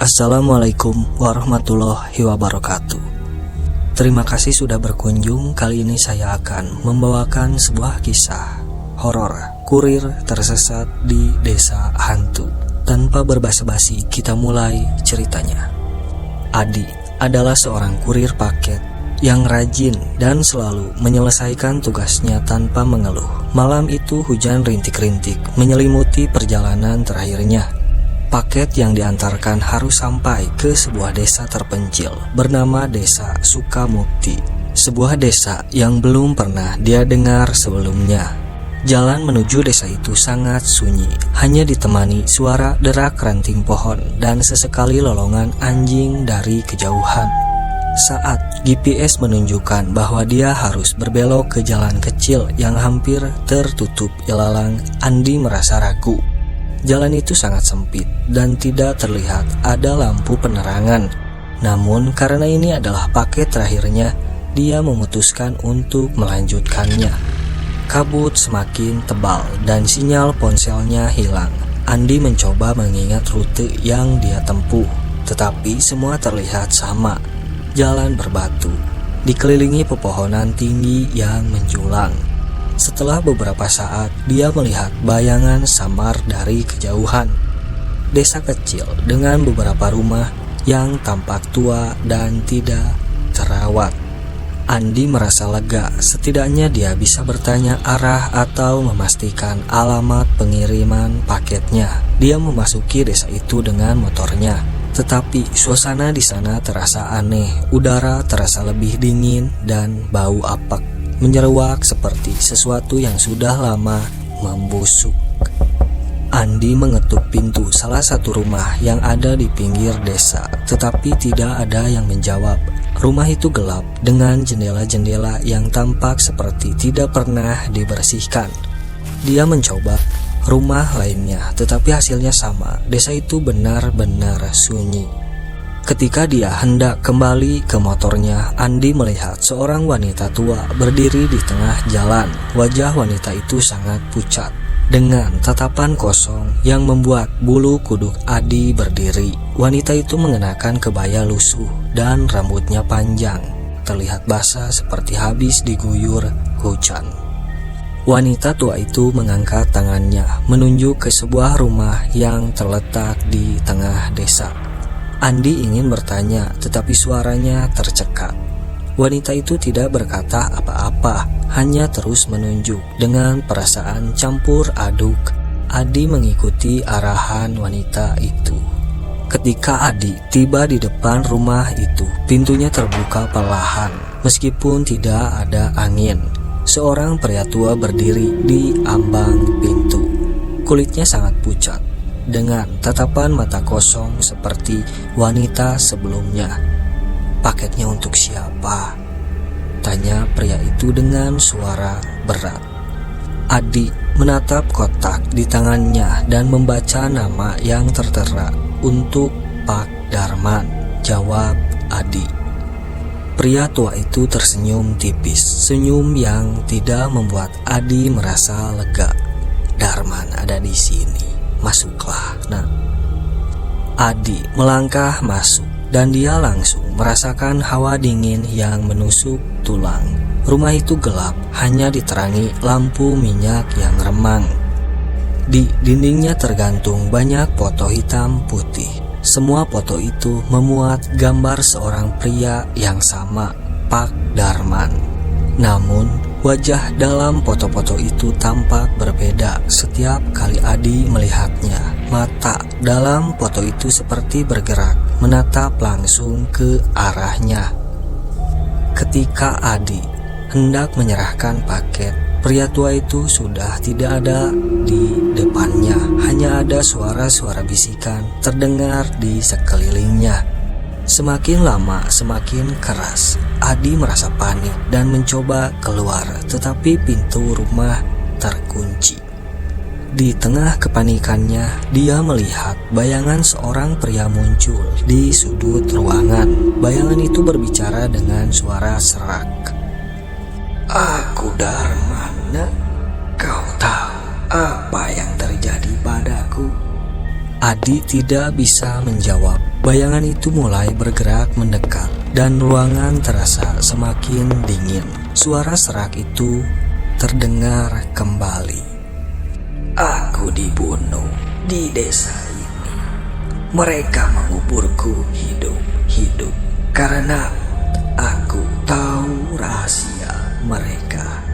Assalamualaikum warahmatullahi wabarakatuh. Terima kasih sudah berkunjung. Kali ini saya akan membawakan sebuah kisah horor kurir tersesat di desa hantu. Tanpa berbasa-basi, kita mulai ceritanya. Adi adalah seorang kurir paket yang rajin dan selalu menyelesaikan tugasnya tanpa mengeluh. Malam itu hujan rintik-rintik menyelimuti perjalanan terakhirnya. Paket yang diantarkan harus sampai ke sebuah desa terpencil bernama Desa Sukamukti, sebuah desa yang belum pernah dia dengar sebelumnya. Jalan menuju desa itu sangat sunyi, hanya ditemani suara derak ranting pohon dan sesekali lolongan anjing dari kejauhan. Saat GPS menunjukkan bahwa dia harus berbelok ke jalan kecil yang hampir tertutup ilalang, Andi merasa ragu. Jalan itu sangat sempit dan tidak terlihat ada lampu penerangan. Namun karena ini adalah paket terakhirnya, dia memutuskan untuk melanjutkannya. Kabut semakin tebal dan sinyal ponselnya hilang. Andi mencoba mengingat rute yang dia tempuh, tetapi semua terlihat sama. Jalan berbatu, dikelilingi pepohonan tinggi yang menjulang. Setelah beberapa saat, dia melihat bayangan samar dari kejauhan. Desa kecil dengan beberapa rumah yang tampak tua dan tidak terawat. Andi merasa lega, setidaknya dia bisa bertanya arah atau memastikan alamat pengiriman paketnya. Dia memasuki desa itu dengan motornya, tetapi suasana di sana terasa aneh. Udara terasa lebih dingin dan bau apek menyeruak seperti sesuatu yang sudah lama membusuk. Andi mengetuk pintu salah satu rumah yang ada di pinggir desa, tetapi tidak ada yang menjawab. Rumah itu gelap dengan jendela-jendela yang tampak seperti tidak pernah dibersihkan. Dia mencoba rumah lainnya, tetapi hasilnya sama. Desa itu benar-benar sunyi. Ketika dia hendak kembali ke motornya, Andi melihat seorang wanita tua berdiri di tengah jalan. Wajah wanita itu sangat pucat, dengan tatapan kosong yang membuat bulu kuduk Adi berdiri. Wanita itu mengenakan kebaya lusuh dan rambutnya panjang, terlihat basah seperti habis diguyur hujan. Wanita tua itu mengangkat tangannya menunjuk ke sebuah rumah yang terletak di tengah desa. Andi ingin bertanya, tetapi suaranya tercekat. Wanita itu tidak berkata apa-apa, hanya terus menunjuk. Dengan perasaan campur aduk, Adi mengikuti arahan wanita itu. Ketika Adi tiba di depan rumah itu, pintunya terbuka perlahan. Meskipun tidak ada angin, seorang pria tua berdiri di ambang pintu. Kulitnya sangat pucat, dengan tatapan mata kosong seperti wanita sebelumnya. "Paketnya untuk siapa?" tanya pria itu dengan suara berat. Adi menatap kotak di tangannya dan membaca nama yang tertera. "Untuk Pak Darman," jawab Adi. Pria tua itu tersenyum tipis, senyum yang tidak membuat Adi merasa lega. "Darman ada di sini. Masuklah, nak." Adi melangkah masuk dan dia langsung merasakan hawa dingin yang menusuk tulang. Rumah itu gelap, hanya diterangi lampu minyak yang remang. Di dindingnya tergantung banyak foto hitam putih. Semua foto itu memuat gambar seorang pria yang sama, Pak Darman. Namun wajah dalam foto-foto itu tampak berbeda setiap kali Adi melihatnya. Mata dalam foto itu seperti bergerak, menatap langsung ke arahnya. Ketika Adi hendak menyerahkan paket, pria tua itu sudah tidak ada di depannya. Hanya ada suara-suara bisikan terdengar di sekelilingnya. Semakin lama semakin keras. Adi merasa panik dan mencoba keluar, tetapi pintu rumah terkunci. Di tengah kepanikannya, dia melihat bayangan seorang pria muncul di sudut ruangan. Bayangan itu berbicara dengan suara serak. "Aku Darman, nak. Kau tahu apa yang terjadi padaku?" Adi tidak bisa menjawab. bayangan itu mulai bergerak mendekat dan ruangan terasa semakin dingin. Suara serak itu terdengar kembali. Aku dibunuh di desa ini. Mereka menguburku hidup-hidup karena aku tahu rahasia mereka.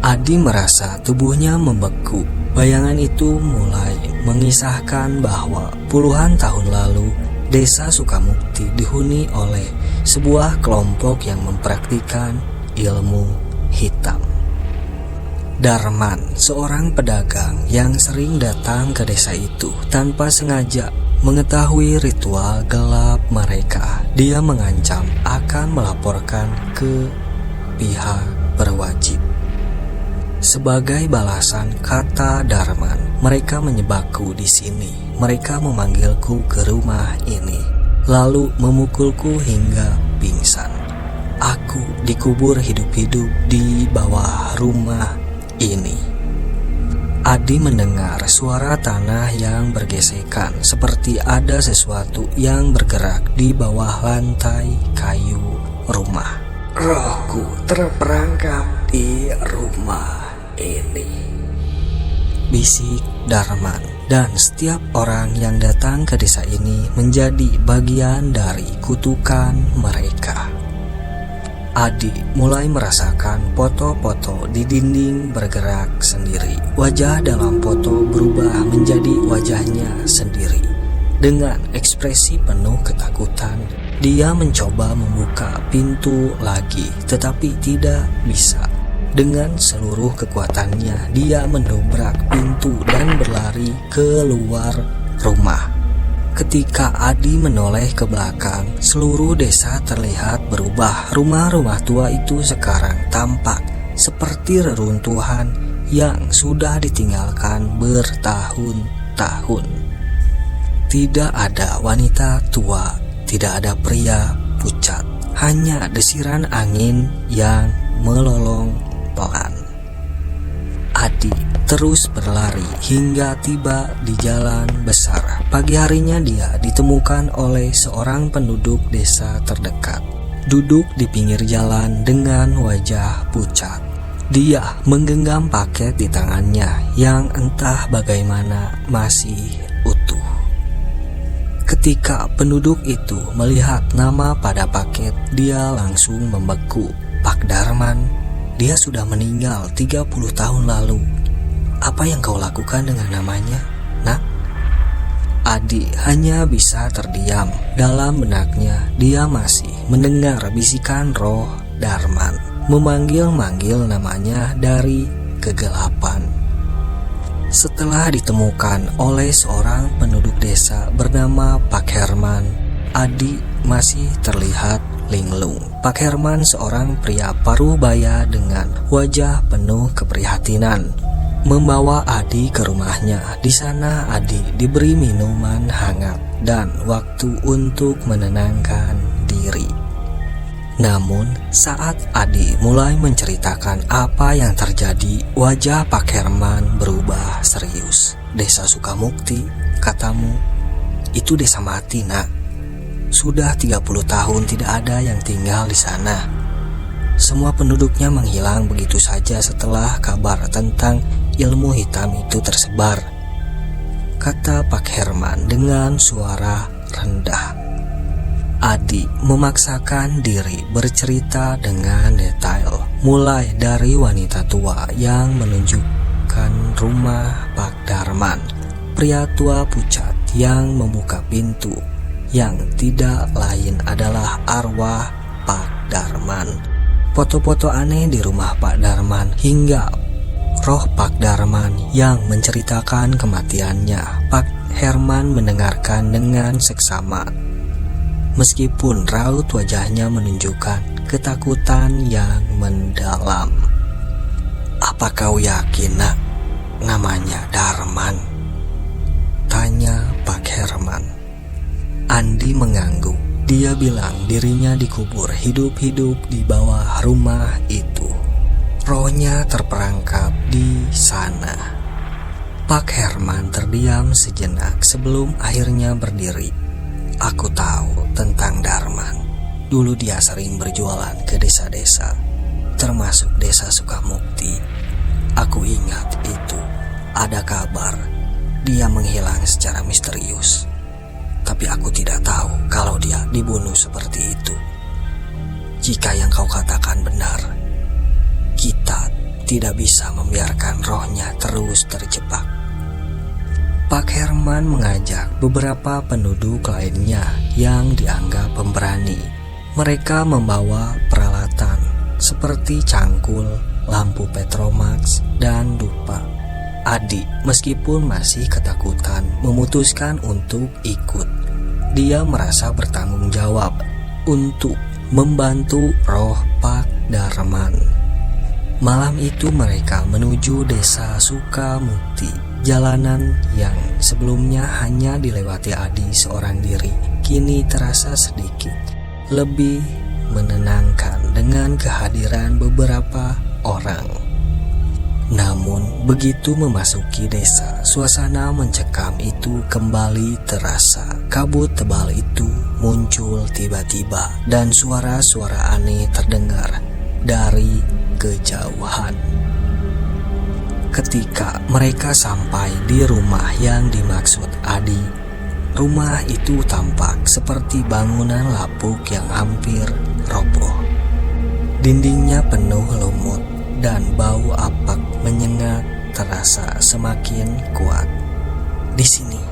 Adi merasa tubuhnya membeku. Bayangan itu mulai mengisahkan bahwa puluhan tahun lalu Desa Sukamukti dihuni oleh sebuah kelompok yang mempraktikkan ilmu hitam. Darman, seorang pedagang yang sering datang ke desa itu tanpa sengaja mengetahui ritual gelap mereka. Dia mengancam akan melaporkan ke pihak berwajib. Sebagai balasan, kata Darman, mereka menyebabku di sini. Mereka memanggilku ke rumah ini, lalu memukulku hingga pingsan. Aku dikubur hidup-hidup di bawah rumah ini. Adi mendengar suara tanah yang bergesekan, seperti ada sesuatu yang bergerak di bawah lantai kayu rumah. Rohku terperangkap di rumah ini, bisik Darman, dan setiap orang yang datang ke desa ini menjadi bagian dari kutukan mereka. Adi mulai merasakan foto-foto di dinding bergerak sendiri. Wajah dalam foto berubah menjadi wajahnya sendiri. Dengan ekspresi penuh ketakutan, dia mencoba membuka pintu lagi, tetapi tidak bisa. Dengan seluruh kekuatannya, dia mendobrak pintu dan berlari keluar rumah. Ketika Adi menoleh ke belakang, seluruh desa terlihat berubah. Rumah-rumah tua itu sekarang tampak seperti reruntuhan yang sudah ditinggalkan bertahun-tahun. Tidak ada wanita tua, tidak ada pria pucat, hanya desiran angin yang melolong pelan. Adi terus berlari hingga tiba di jalan besar. Pagi harinya dia ditemukan oleh seorang penduduk desa terdekat, duduk di pinggir jalan dengan wajah pucat. Dia menggenggam paket di tangannya yang entah bagaimana masih utuh. Ketika penduduk itu melihat nama pada paket, dia langsung membeku. Pak Darman, dia sudah meninggal 30 tahun lalu. Apa yang kau lakukan dengan namanya, nak? Adi hanya bisa terdiam. Dalam benaknya, dia masih mendengar bisikan roh Darman memanggil-manggil namanya dari kegelapan. Setelah ditemukan oleh seorang penduduk desa bernama Pak Herman, Adi masih terlihat linglung. Pak Herman seorang pria paruh baya dengan wajah penuh keprihatinan, membawa Adi ke rumahnya. Di sana Adi diberi minuman hangat dan waktu untuk menenangkan diri. Namun saat Adi mulai menceritakan apa yang terjadi, wajah Pak Herman berubah serius. Desa Sukamukti, katamu, itu desa mati, nak. Sudah 30 tahun tidak ada yang tinggal di sana. Semua penduduknya menghilang begitu saja setelah kabar tentang ilmu hitam itu tersebar, kata Pak Herman dengan suara rendah. Adi memaksakan diri bercerita dengan detail, mulai dari wanita tua yang menunjukkan rumah Pak Darman, pria tua pucat yang membuka pintu, yang tidak lain adalah arwah Pak Darman, foto-foto aneh di rumah Pak Darman, hingga roh Pak Darman yang menceritakan kematiannya. Pak Herman mendengarkan dengan seksama, meskipun raut wajahnya menunjukkan ketakutan yang mendalam. Apa kau yakin, nak, namanya Darman? Tanya Pak Herman. Andi mengangguk. Dia bilang dirinya dikubur hidup-hidup di bawah rumah itu. Rohnya terperangkap di sana. Pak Herman terdiam sejenak sebelum akhirnya berdiri. Aku tahu tentang Darman. Dulu dia sering berjualan ke desa-desa, termasuk desa Sukamukti. Aku ingat itu. Ada kabar dia menghilang secara misterius. Tapi aku tidak tahu kalau dia dibunuh seperti itu. Jika yang kau katakan benar, kita tidak bisa membiarkan rohnya terus terjebak. Pak Herman mengajak beberapa penduduk lainnya yang dianggap pemberani. Mereka membawa peralatan seperti cangkul, lampu Petromax, dan dupa. Adi, meskipun masih ketakutan, memutuskan untuk ikut. Dia merasa bertanggung jawab untuk membantu roh Pak Darman. Malam itu mereka menuju desa Sukamukti. Jalanan yang sebelumnya hanya dilewati Adi seorang diri kini terasa sedikit lebih menenangkan dengan kehadiran beberapa orang. Namun begitu memasuki desa, suasana mencekam itu kembali terasa. Kabut tebal itu muncul tiba-tiba dan suara-suara aneh terdengar dari kejauhan. Ketika mereka sampai di rumah yang dimaksud Adi, rumah itu tampak seperti bangunan lapuk yang hampir roboh. Dindingnya penuh lumut dan bau apak menyengat terasa semakin kuat. Di sini,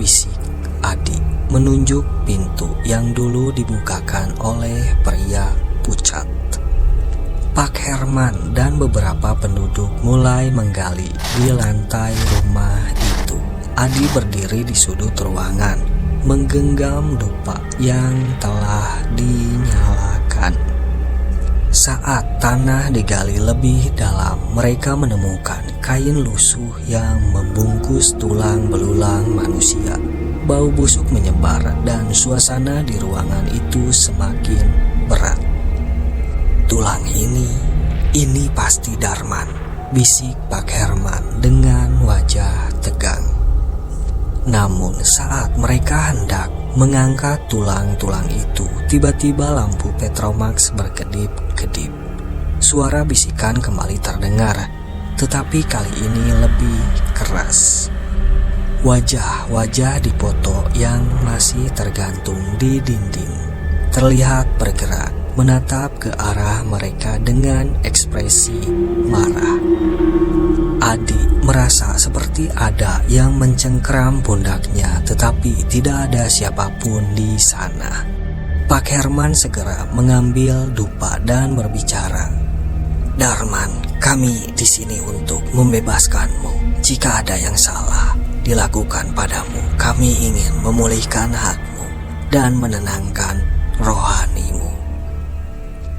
bisik Adi menunjuk pintu yang dulu dibukakan oleh pria pucat. Pak Herman dan beberapa penduduk mulai menggali di lantai rumah itu. Adi berdiri di sudut ruangan, menggenggam dupa yang telah dinyalakan. Saat tanah digali lebih dalam, mereka menemukan kain lusuh yang membungkus tulang belulang manusia. Bau busuk menyebar dan suasana di ruangan itu semakin berat. Tulang ini pasti Darman, bisik Pak Herman dengan wajah tegang. Namun saat mereka hendak mengangkat tulang-tulang itu, tiba-tiba lampu Petromax berkedip-kedip. Suara bisikan kembali terdengar, tetapi kali ini lebih keras. Wajah-wajah dipoto yang masih tergantung di dinding terlihat bergerak, menatap ke arah mereka dengan ekspresi marah. Adi merasa seperti ada yang mencengkeram pundaknya, tetapi tidak ada siapapun di sana. Pak Herman segera mengambil dupa dan berbicara. Darman, kami di sini untuk membebaskanmu. Jika ada yang salah dilakukan padamu, kami ingin memulihkan hakmu dan menenangkan rohanimu.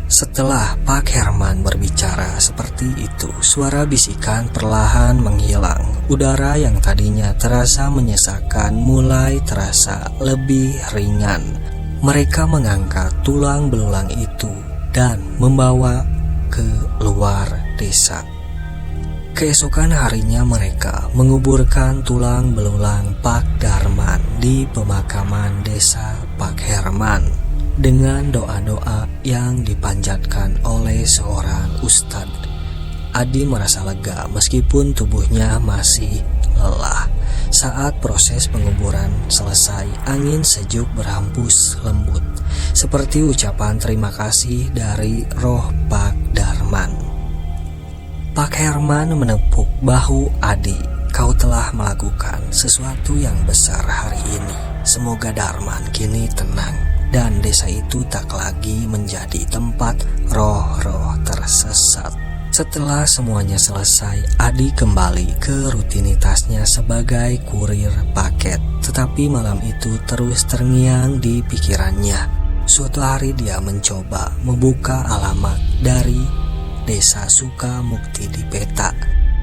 Setelah Pak Herman berbicara seperti itu, suara bisikan perlahan menghilang. Udara yang tadinya terasa menyesakan mulai terasa lebih ringan. Mereka mengangkat tulang belulang itu dan membawa ke luar desa. Keesokan harinya mereka menguburkan tulang belulang Pak Darman di pemakaman desa Pak Herman dengan doa-doa yang dipanjatkan oleh seorang ustadz. Adi merasa lega meskipun tubuhnya masih lelah. Saat proses penguburan selesai, angin sejuk berhembus lembut, seperti ucapan terima kasih dari roh Pak Darman. Pak Herman menepuk bahu Adi. Kau telah melakukan sesuatu yang besar hari ini. Semoga Darman kini tenang dan desa itu tak lagi menjadi tempat roh-roh tersesat. Setelah semuanya selesai, Adi kembali ke rutinitasnya sebagai kurir paket. Tetapi malam itu terus terngiang di pikirannya. Suatu hari dia mencoba membuka alamat dari desa Sukamukti di peta,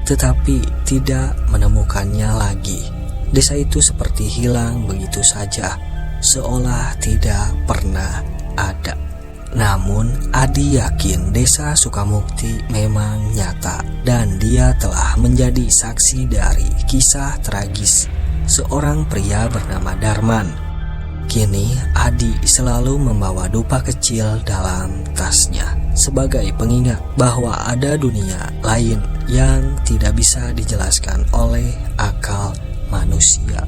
tetapi tidak menemukannya lagi. Desa itu seperti hilang begitu saja, seolah tidak pernah ada. Namun Adi yakin desa Sukamukti memang nyata dan dia telah menjadi saksi dari kisah tragis seorang pria bernama Darman. Kini Adi selalu membawa dupa kecil dalam tasnya sebagai pengingat bahwa ada dunia lain yang tidak bisa dijelaskan oleh akal manusia.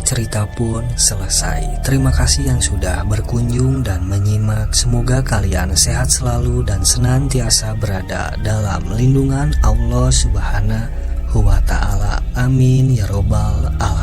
Cerita pun selesai. Terima kasih yang sudah berkunjung dan menyimak. Semoga kalian sehat selalu dan senantiasa berada dalam lindungan Allah Subhanahu wa Ta'ala. Amin ya robbal alamin.